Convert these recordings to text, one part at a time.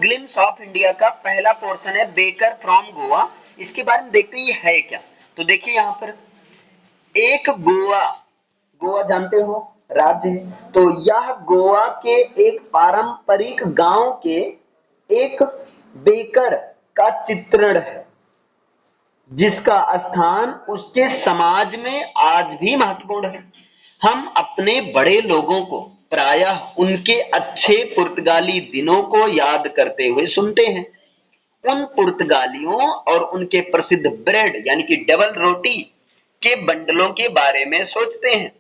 Glimpse of India का पहला portion है बेकर फ्रॉम गोवा। इसके बारे में देखते हैं ये है क्या। तो देखिए यहाँ पर एक गोवा, गोवा जानते हो राज्य है, तो यह गोवा के एक पारंपरिक गांव के एक बेकर का चित्रण है जिसका स्थान उसके समाज में आज भी महत्वपूर्ण है। हम अपने बड़े लोगों को प्रायः उनके अच्छे पुर्तगाली दिनों को याद करते हुए सुनते हैं। उन पुर्तगालियों और उनके प्रसिद्ध ब्रेड यानी कि डबल रोटी के बंडलों के बारे में सोचते हैं।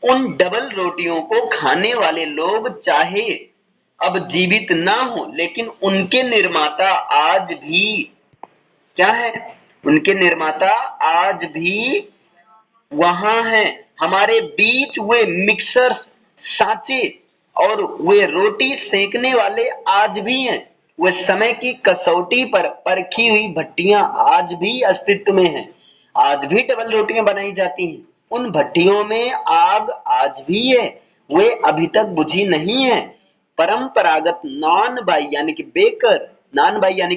उन डबल रोटियों को खाने वाले लोग चाहे अब जीवित ना हो, लेकिन उनके निर्माता आज भी क्या है, उनके निर्माता आज भी वहां हैं हमारे बीच। वे मिक्सर्स, सांचे और वे रोटी सेकने वाले आज भी हैं। वे समय की कसौटी पर परखी हुई भट्टियां आज भी अस्तित्व में हैं। आज भी डबल रोटियां बनाई जाती हैं। उन भट्टियों में आग आज भी है, वे अभी तक बुझी नहीं है। परंपरागत नान बाई यानी कि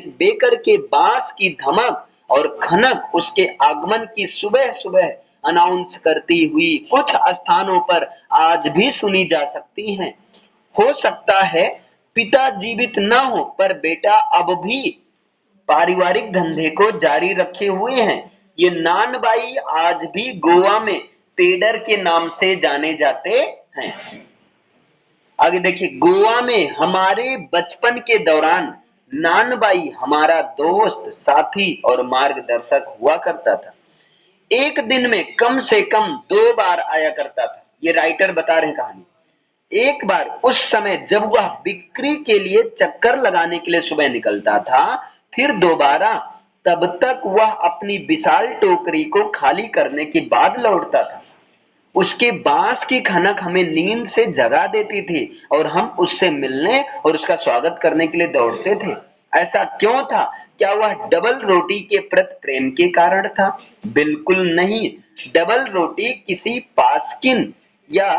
बेकर के बांस की धमक और खनक उसके आगमन की सुबह सुबह अनाउंस करती हुई कुछ स्थानों पर आज भी सुनी जा सकती हैं। हो सकता है पिता जीवित न हो, पर बेटा अब भी पारिवारिक धंधे को जारी रखे हुए हैं। ये नानबाई आज भी गोवा में पेडर के नाम से जाने जाते हैं। आगे देखिए, गोवा में हमारे बचपन के दौरान नानबाई हमारा दोस्त, साथी और मार्गदर्शक हुआ करता था। एक दिन में कम से कम 2 बार आया करता था। ये राइटर बता रहे हैं कहानी। एक बार उस समय जब वह बिक्री के लिए चक्कर लगाने के लिए सुबह निकलता था, फिर दोबारा तब तक वह अपनी विशाल टोकरी को खाली करने के बाद लौटता था। उसके बांस की खनक हमें नींद से जगा देती थी और हम उससे मिलने और उसका स्वागत करने के लिए दौड़ते थे। ऐसा क्यों था? क्या वह डबल रोटी के प्रति प्रेम के कारण था? बिल्कुल नहीं। डबल रोटी किसी पास्किन या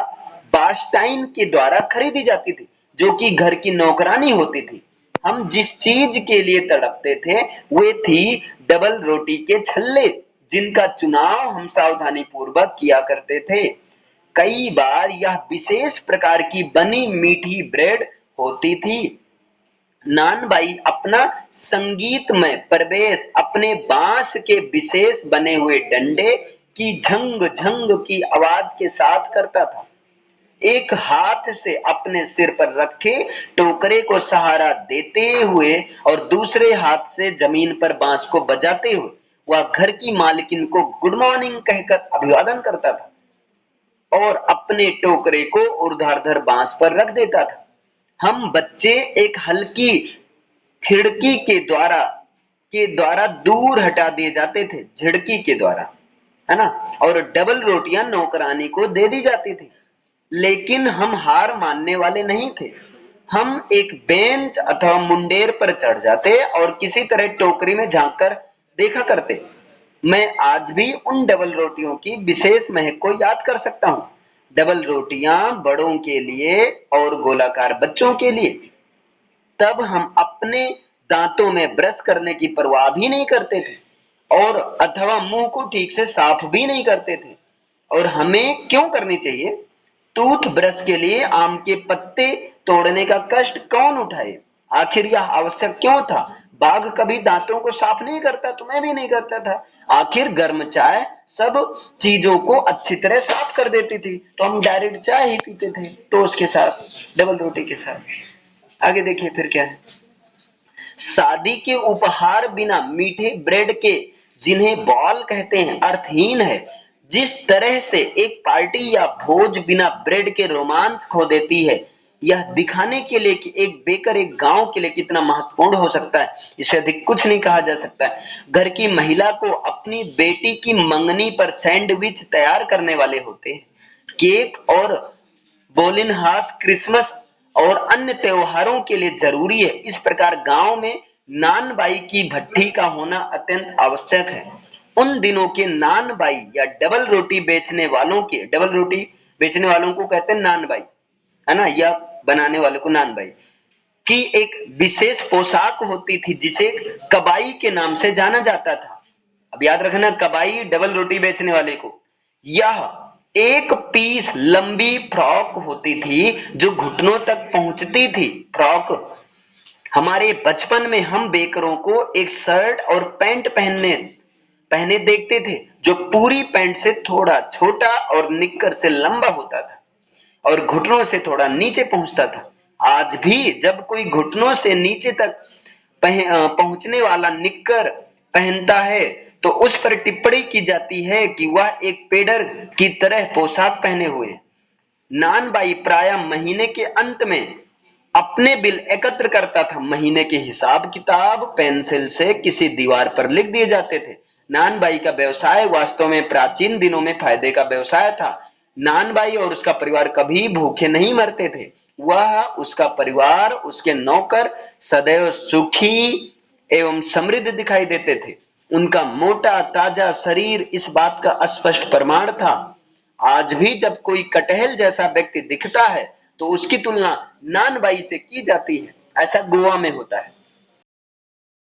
बास्टाइन के द्वारा खरीदी जाती थी, जो कि घर की नौकरानी होती थी। हम जिस चीज के लिए तड़पते थे वे थी डबल रोटी के छल्ले, जिनका चुनाव हम सावधानी पूर्वक किया करते थे। कई बार यह विशेष प्रकार की बनी मीठी ब्रेड होती थी। नानबाई अपना संगीतमय प्रवेश अपने बांस के विशेष बने हुए डंडे की झंग झंग की आवाज के साथ करता था। एक हाथ से अपने सिर पर रखे टोकरे को सहारा देते हुए और दूसरे हाथ से जमीन पर बांस को बजाते हुए वह घर की मालकिन को गुड मॉर्निंग कहकर अभिवादन करता था और अपने टोकरे को ऊर्ध्वाधर बांस पर रख देता था। हम बच्चे एक हल्की खिड़की के द्वारा दूर हटा दिए जाते थे, झिड़की के द्वारा, है ना, और डबल रोटियां नौकरानी को दे दी जाती थी। लेकिन हम हार मानने वाले नहीं थे। हम एक बेंच अथवा मुंडेर पर चढ़ जाते और किसी तरह टोकरी में झांककर देखा करते। मैं आज भी उन डबल रोटियों की विशेष महक को याद कर सकता हूँ। डबल रोटियां बड़ों के लिए और गोलाकार बच्चों के लिए। तब हम अपने दांतों में ब्रश करने की परवाह भी नहीं करते थे और अथवा मुंह को ठीक से साफ भी नहीं करते थे। और हमें क्यों करनी चाहिए? टूथ ब्रश के लिए आम के पत्ते तोड़ने का कष्ट कौन उठाए? आखिर यह आवश्यक क्यों था? बाघ कभी दांतों को साफ नहीं करता, तो मैं भी नहीं करता था। आखिर गर्म चाय सब चीजों को अच्छी तरह साफ कर देती थी, तो हम डायरेक्ट चाय ही पीते थे टोस्ट के साथ, डबल रोटी के साथ। आगे देखिए फिर क्या है। शादी के उपहार बिना मीठे ब्रेड के, जिन्हें बॉल कहते हैं, अर्थहीन है। जिस तरह से एक पार्टी या भोज बिना ब्रेड के रोमांच खो देती है, यह दिखाने के लिए कि एक बेकर एक गांव के लिए कितना महत्वपूर्ण हो सकता है, इससे अधिक कुछ नहीं कहा जा सकता है। घर की महिला को अपनी बेटी की मंगनी पर सैंडविच तैयार करने वाले होते हैं। केक और बोलिनहास क्रिसमस और अन्य त्योहारों के लिए जरूरी है। इस प्रकार गांव में नानबाई की भट्टी का होना अत्यंत आवश्यक है। उन दिनों के नानबाई या डबल रोटी बेचने वालों को कहते हैं नानबाई, है ना, या बनाने वाले को नानबाई, की एक विशेष पोशाक होती थी जिसे कबाई के नाम से जाना जाता था। अब याद रखना, कबाई डबल रोटी बेचने वाले को। यह एक पीस लंबी फ्रॉक होती थी जो घुटनों तक पहुंचती थी। फ्रॉक, हमारे बचपन में हम बेकरों को एक शर्ट और पैंट पहने देखते थे जो पूरी पैंट से थोड़ा छोटा और निक्कर से लंबा होता था और घुटनों से थोड़ा नीचे पहुंचता था। आज भी जब कोई घुटनों से नीचे तक पहुंचने वाला निक्कर पहनता है तो उस पर टिप्पणी की जाती है कि वह एक पेडर की तरह पोशाक पहने हुए है। नानबाई प्रायः महीने के अंत में अपने बिल एकत्र करता था। महीने के हिसाब किताब पेंसिल से किसी दीवार पर लिख दिए जाते थे। नानबाई का व्यवसाय वास्तव में प्राचीन दिनों में फायदे का व्यवसाय था। नानबाई और उसका परिवार कभी भूखे नहीं मरते थे। वह, उसका परिवार, उसके नौकर सदैव सुखी एवं समृद्ध दिखाई देते थे। उनका मोटा ताजा शरीर इस बात का स्पष्ट प्रमाण था। आज भी जब कोई कटहल जैसा व्यक्ति दिखता है तो उसकी तुलना नानबाई से की जाती है। ऐसा गोवा में होता है।